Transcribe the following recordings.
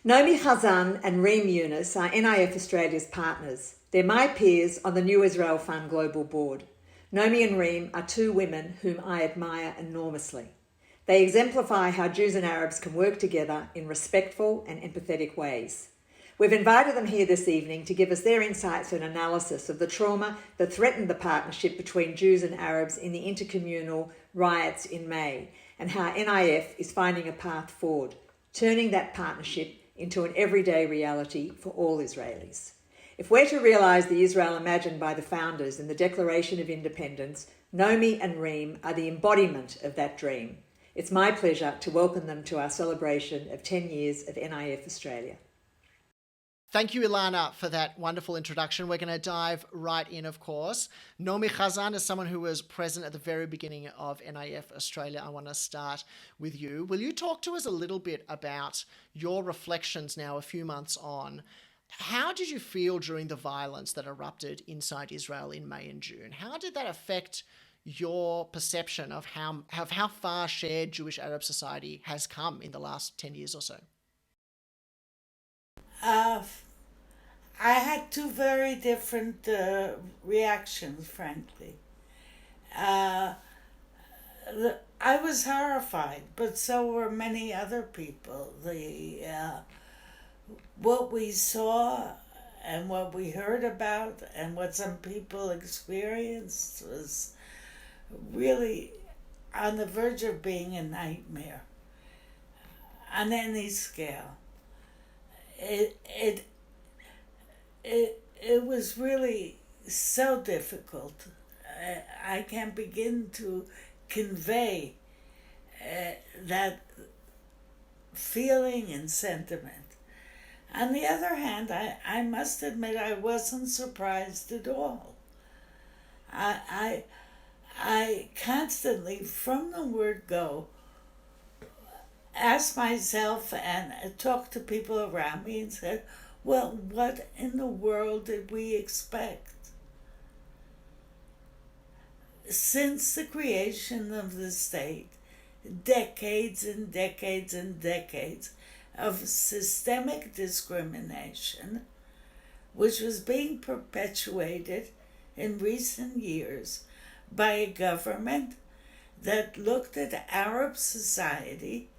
Naomi Chazan and Reem Younis are NIF Australia's partners. They're my peers on the New Israel Fund Global Board. Naomi and Reem are two women whom I admire enormously. They exemplify how Jews and Arabs can work together in respectful and empathetic ways. We've invited them here this evening to give us their insights and analysis of the trauma that threatened the partnership between Jews and Arabs in the inter-communal riots in May, and how NIF is finding a path forward, turning that partnership into an everyday reality for all Israelis. If we're to realise the Israel imagined by the founders in the Declaration of Independence, Naomi and Reem are the embodiment of that dream. It's my pleasure to welcome them to our celebration of 10 years of NIF Australia. Thank you, Ilana, for that wonderful introduction. We're going to dive right in, of course. Naomi Chazan is someone who was present at the very beginning of NIF Australia. I want to start with you. Will you talk to us a little bit about your reflections now, a few months on? How did you feel during the violence that erupted inside Israel in May and June? How did that affect your perception of how far shared Jewish-Arab society has come in the last 10 years or so? I had two very different reactions, frankly. I was horrified, but so were many other people. What we saw and what we heard about and what some people experienced was really on the verge of being a nightmare on any scale. It was really so difficult. I can't begin to convey that feeling and sentiment. On the other hand, I must admit I wasn't surprised at all. I constantly, from the word go, asked myself and talked to people around me and said, well, what in the world did we expect? Since the creation of the state, decades and decades and decades of systemic discrimination, which was being perpetuated in recent years by a government that looked at Arab society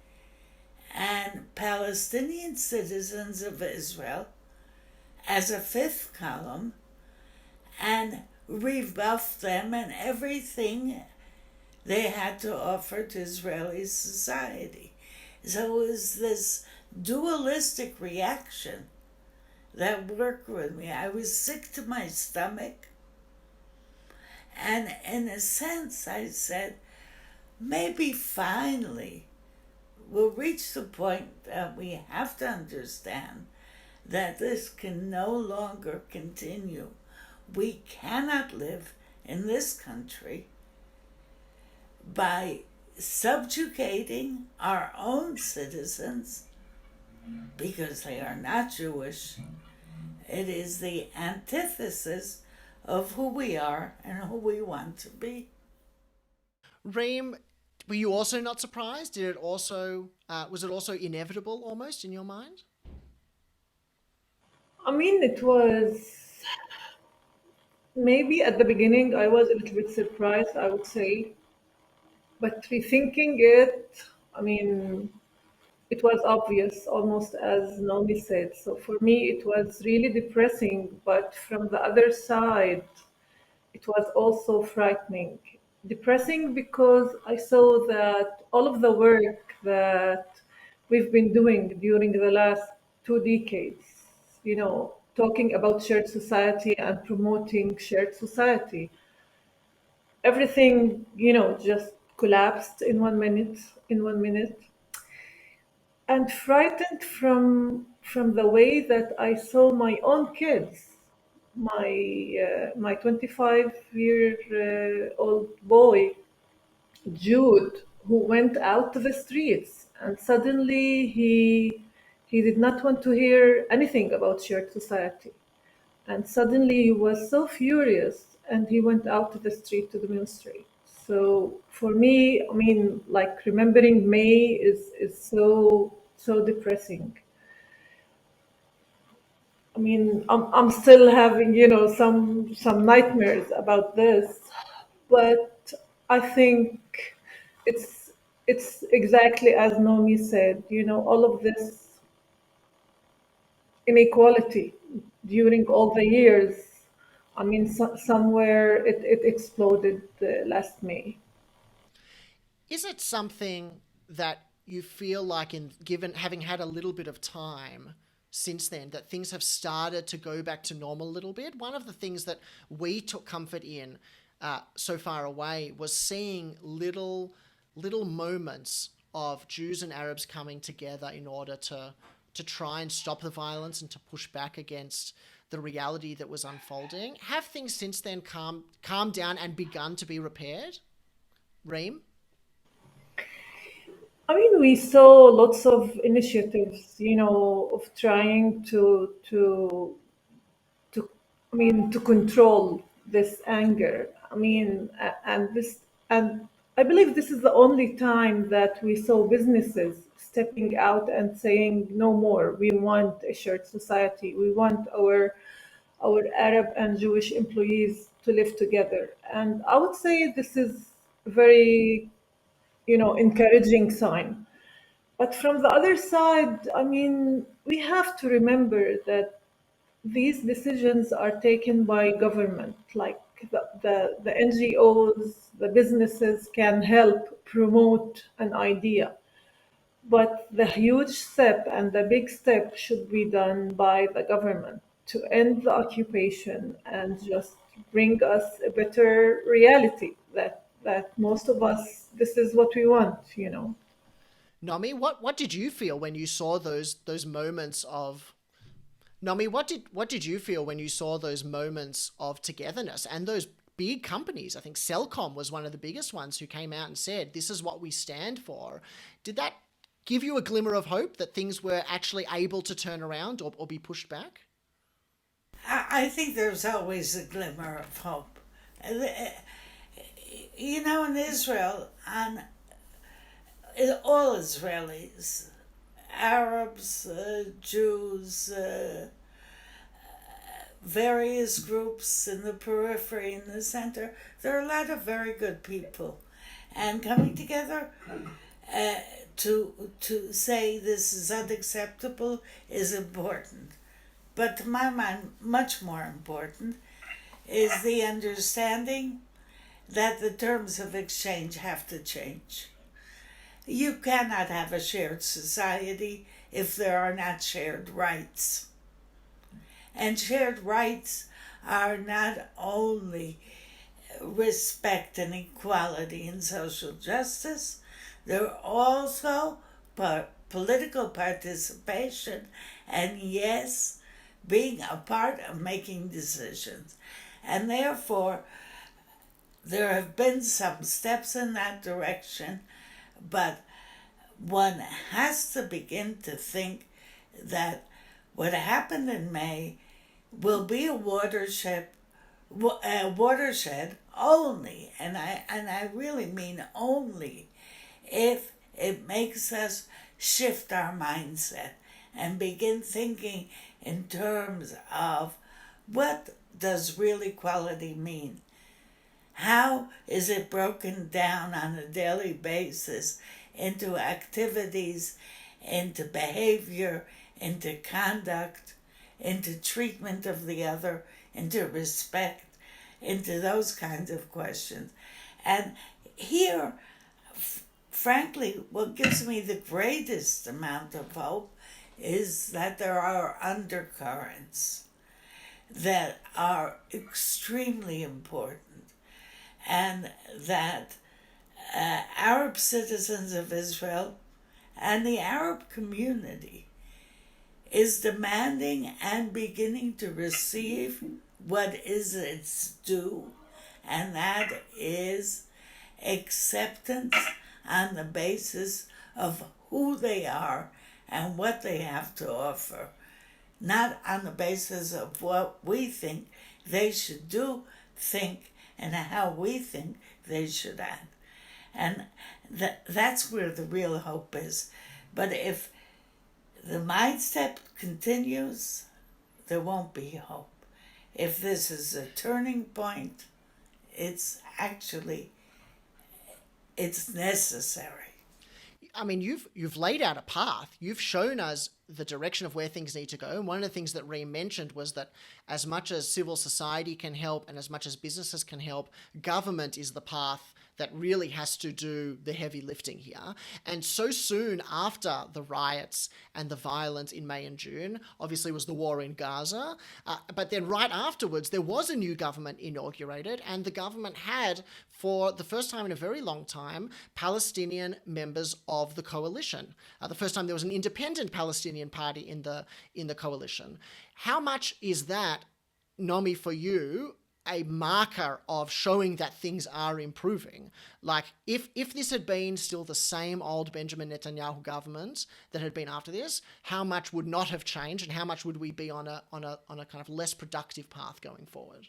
and Palestinian citizens of Israel as a fifth column and rebuffed them and everything they had to offer to Israeli society. So it was this dualistic reaction that worked with me. I was sick to my stomach. And in a sense, I said, maybe finally we'll reach the point that we have to understand that this can no longer continue. We cannot live in this country by subjugating our own citizens because they are not Jewish. It is the antithesis of who we are and who we want to be. Reem, were you also not surprised? Did it also was it also inevitable almost in your mind? I mean, it was maybe at the beginning I was a little bit surprised, I would say. But rethinking it, I mean, it was obvious, almost as Naomi said. So for me, it was really depressing. But from the other side, it was also frightening. Depressing because I saw that all of the work that we've been doing during the last 2 decades, talking about shared society and promoting shared society, everything, just collapsed in 1 minute. And frightened from the way that I saw my own kids, my 25-year-old boy, Jude, who went out to the streets, and suddenly he did not want to hear anything about shared society. And suddenly he was so furious and he went out to the street to demonstrate. So for me, I mean, like remembering May is so depressing. I mean, I'm still having, some nightmares about this, but I think it's it's exactly as Nomi said, all of this inequality during all the years. I mean, somewhere it exploded last May. Is it something that you feel like, in given having had a little bit of time since then, that things have started to go back to normal a little bit? One of the things that we took comfort in so far away was seeing little moments of Jews and Arabs coming together in order to try and stop the violence and to push back against the reality that was unfolding. Have things since then calmed down and begun to be repaired? Reem? I mean, we saw lots of initiatives, of trying to to control this anger. I mean, and I believe this is the only time that we saw businesses stepping out and saying no more. We want a shared society. We want our Arab and Jewish employees to live together. And I would say this is a very, encouraging sign. But from the other side, I mean, we have to remember that these decisions are taken by government. Like the NGOs, the businesses can help promote an idea. But the huge step and the big step should be done by the government to end the occupation and just bring us a better reality that most of us, this is what we want. Nami, what did you feel when you saw those moments of Nami, what did you feel when you saw those moments of togetherness and those big companies? I think Cellcom was one of the biggest ones who came out and said, this is what we stand for. Did that give you a glimmer of hope that things were actually able to turn around or be pushed back? I think there's always a glimmer of hope. In Israel, and all Israelis, Arabs, Jews, various groups in the periphery, in the center, there are a lot of very good people. And coming together to say this is unacceptable is important. But to my mind, much more important is the understanding that the terms of exchange have to change. You cannot have a shared society if there are not shared rights. And shared rights are not only respect and equality and social justice, they're also political participation and, yes, being a part of making decisions. And therefore, there have been some steps in that direction, but one has to begin to think that what happened in May will be a watershed only, and I really mean only, if it makes us shift our mindset and begin thinking in terms of what does real equality mean? How is it broken down on a daily basis into activities, into behavior, into conduct, into treatment of the other, into respect, into those kinds of questions? And here, frankly, what gives me the greatest amount of hope is that there are undercurrents that are extremely important, and that Arab citizens of Israel and the Arab community is demanding and beginning to receive what is its due, and that is acceptance on the basis of who they are and what they have to offer, not on the basis of what we think they should do, think, and how we think they should act. And that's where the real hope is. But if the mindset continues, there won't be hope. If this is a turning point, it's necessary. I mean, you've laid out a path. You've shown us the direction of where things need to go. And one of the things that Reem mentioned was that as much as civil society can help and as much as businesses can help, government is the path that really has to do the heavy lifting here. And so soon after the riots and the violence in May and June, obviously was the war in Gaza. But then right afterwards, there was a new government inaugurated, and the government had, for the first time in a very long time, Palestinian members of the coalition. The first time there was an independent Palestinian party in the coalition. How much is that, Naomi, for you, a marker of showing that things are improving? Like, if this had been still the same old Benjamin Netanyahu government that had been after this, how much would not have changed, and how much would we be on a kind of less productive path going forward?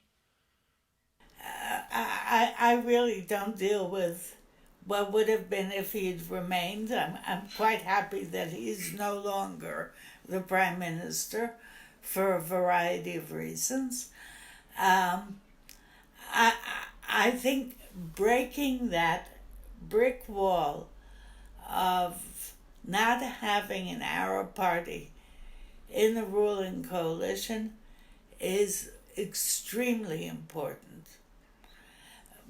I really don't deal with what would have been if he had remained. I'm quite happy that he's no longer the prime minister for a variety of reasons. I think breaking that brick wall of not having an Arab party in the ruling coalition is extremely important.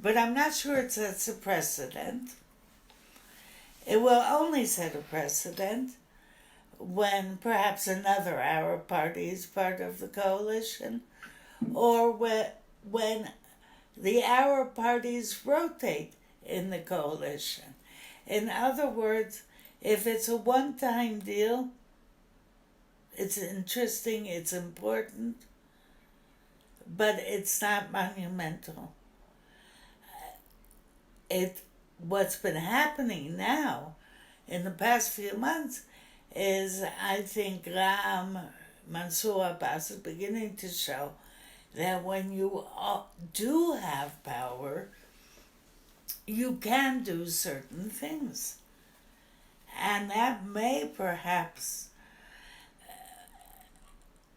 But I'm not sure it sets a precedent. It will only set a precedent when perhaps another Arab party is part of the coalition, or when the Arab parties rotate in the coalition. In other words, if it's a one-time deal, it's interesting, it's important, but it's not monumental. What's been happening now in the past few months is, I think, Mansour Abbas is beginning to show that when you do have power, you can do certain things. And that may perhaps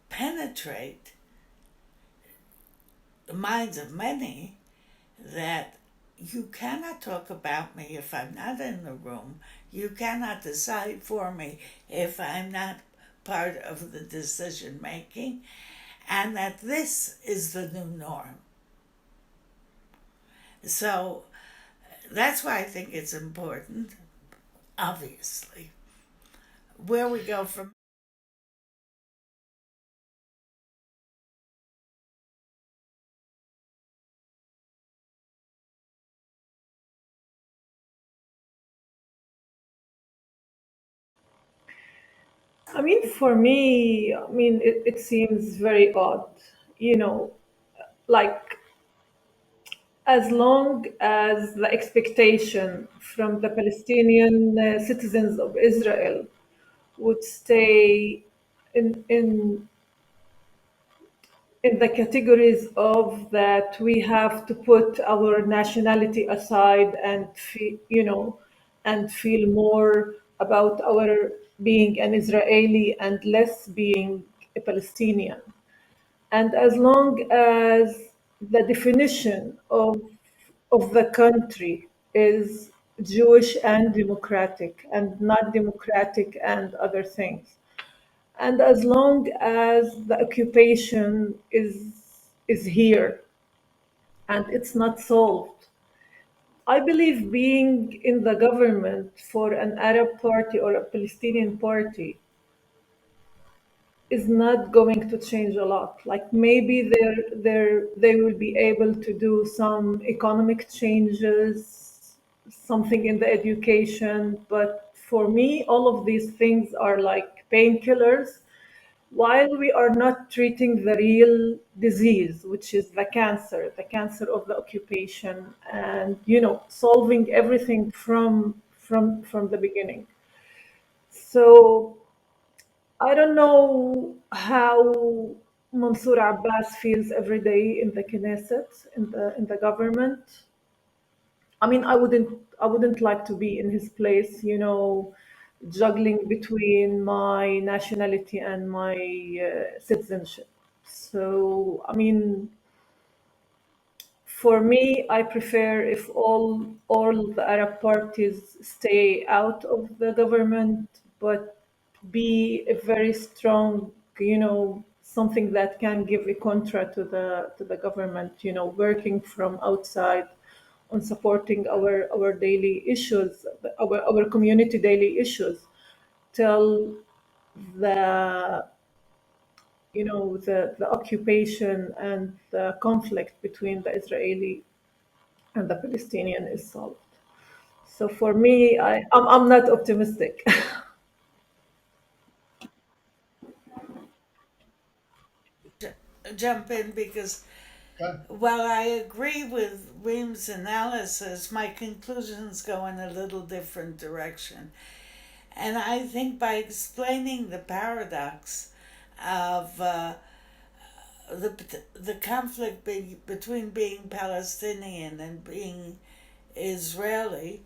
penetrate the minds of many, that you cannot talk about me if I'm not in the room. You cannot decide for me if I'm not part of the decision making, and that this is the new norm. So that's why I think it's important, obviously. Where we go from I mean, for me, I mean, it seems very odd, you know, like as long as the expectation from the Palestinian citizens of Israel would stay in the categories of that we have to put our nationality aside and feel more about our being an Israeli and less being a Palestinian. And as long as the definition of the country is Jewish and democratic and not democratic and other things, and as long as the occupation is here and it's not solved, I believe being in the government for an Arab party or a Palestinian party is not going to change a lot. Like maybe they will be able to do some economic changes, something in the education, but for me, all of these things are like painkillers while we are not treating the real disease, which is the cancer of the occupation, and solving everything from the beginning. So I don't know how Mansour Abbas feels every day in the Knesset, in the government. I mean, I wouldn't like to be in his place, juggling between my nationality and my citizenship. So, I mean, for me, I prefer if all the Arab parties stay out of the government, but be a very strong, something that can give a contra to the government, working from outside on supporting our daily issues, our community daily issues, till the the occupation and the conflict between the Israeli and the Palestinian is solved. So for me, I'm not optimistic. Jump in because while I agree with Reem's analysis, my conclusions go in a little different direction. And I think by explaining the paradox of the conflict between being Palestinian and being Israeli,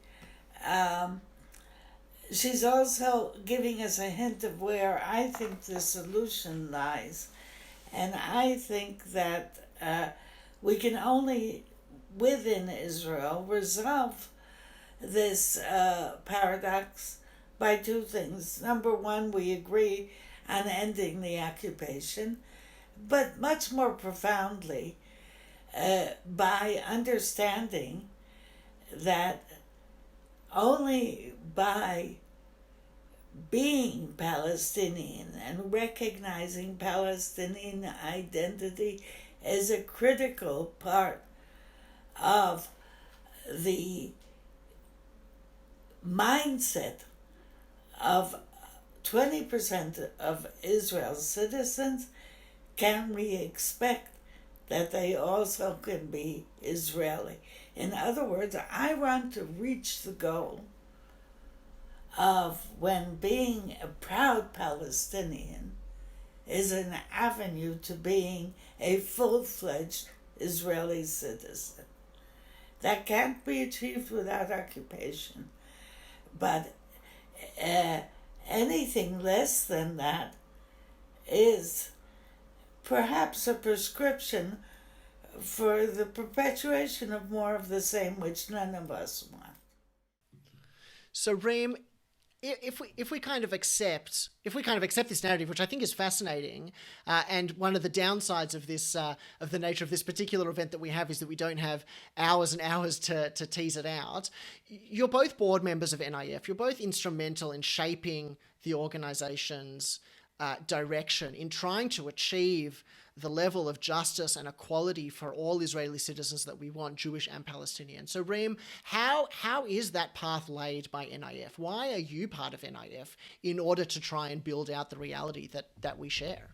um, she's also giving us a hint of where I think the solution lies. And I think that we can only, within Israel, resolve this paradox by two things. Number one, we agree on ending the occupation, but much more profoundly, by understanding that only by being Palestinian and recognizing Palestinian identity as a critical part of the mindset of 20% of Israel's citizens, can we expect that they also can be Israeli? In other words, I want to reach the goal of when being a proud Palestinian is an avenue to being a full-fledged Israeli citizen. That can't be achieved without occupation. But anything less than that is perhaps a prescription for the perpetuation of more of the same, which none of us want. So, Reem, if we kind of accept this narrative, which I think is fascinating, and one of the downsides of this of the nature of this particular event that we have is that we don't have hours and hours to tease it out. You're both board members of NIF. You're both instrumental in shaping the organization's direction in trying to achieve the level of justice and equality for all Israeli citizens that we want, Jewish and Palestinian. So, Reem, how is that path laid by NIF? Why are you part of NIF in order to try and build out the reality that we share?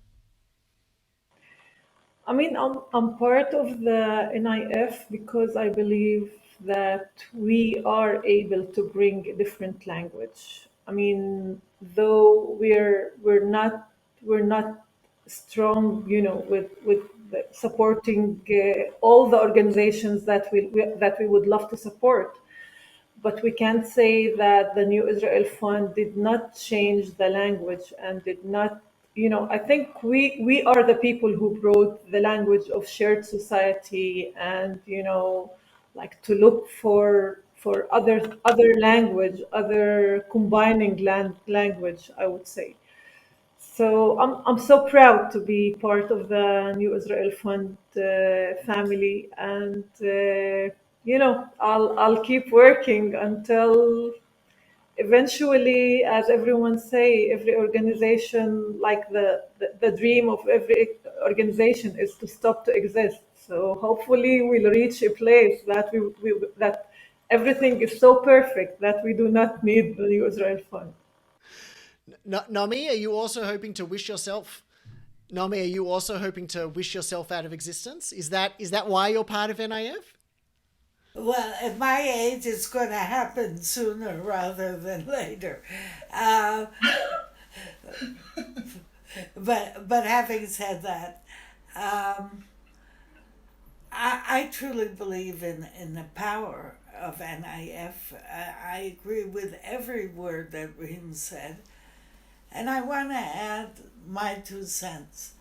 I mean, I'm part of the NIF because I believe that we are able to bring a different language. I mean, though we're not strong, with supporting all the organizations that we would love to support. But we can't say that the New Israel Fund did not change the language and did not, I think we are the people who brought the language of shared society and, like to look for other language, other combining language, I would say. So I'm so proud to be part of the New Israel Fund family, and I'll keep working until eventually, as everyone say, every organization, like the dream of every organization is to stop to exist. So hopefully we'll reach a place that that everything is so perfect that we do not need the New Israel Fund. Naomi, are you also hoping to wish yourself? Naomi, are you also hoping to wish yourself out of existence? Is that why you're part of NIF? Well, at my age, it's going to happen sooner rather than later. Uh, but having said that, I truly believe in the power of NIF. I agree with every word that Reem said. And I want to add my 2 cents.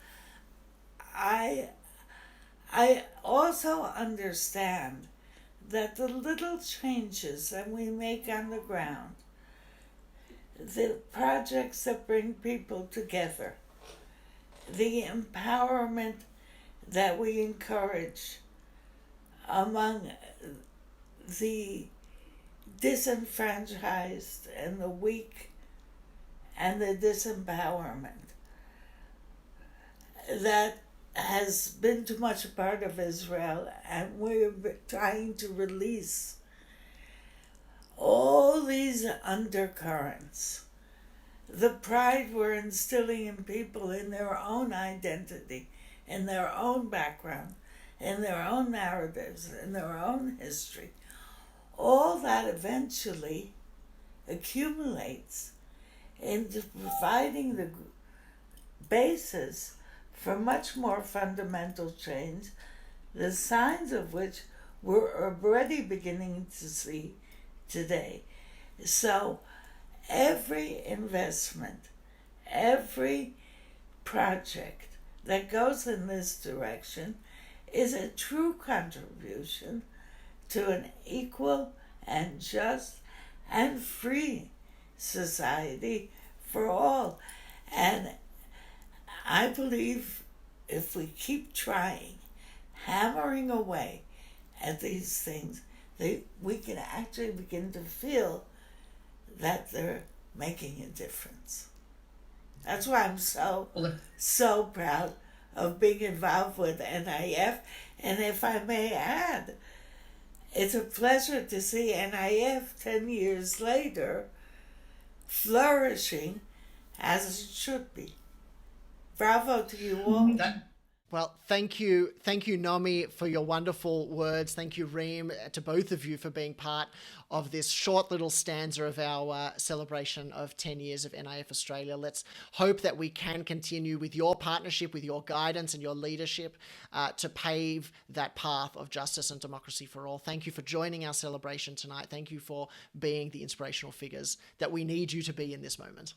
I also understand that the little changes that we make on the ground, the projects that bring people together, the empowerment that we encourage among the disenfranchised and the weak and the disempowerment, that has been too much a part of Israel, and we're trying to release all these undercurrents. The pride we're instilling in people in their own identity, in their own background, in their own narratives, in their own history, all that eventually accumulates into providing the basis for much more fundamental change, the signs of which we're already beginning to see today. So every investment, every project that goes in this direction is a true contribution to an equal and just and free society for all. And I believe if we keep trying, hammering away at these things, we can actually begin to feel that they're making a difference. That's why I'm so proud of being involved with NIF. And if I may add, it's a pleasure to see NIF 10 years later flourishing as it should be. Bravo to you all. Well, thank you, Naomi, for your wonderful words. Thank you, Reem, to both of you for being part of this short little stanza of our celebration of 10 years of NIF Australia. Let's hope that we can continue with your partnership, with your guidance and your leadership to pave that path of justice and democracy for all. Thank you for joining our celebration tonight. Thank you for being the inspirational figures that we need you to be in this moment.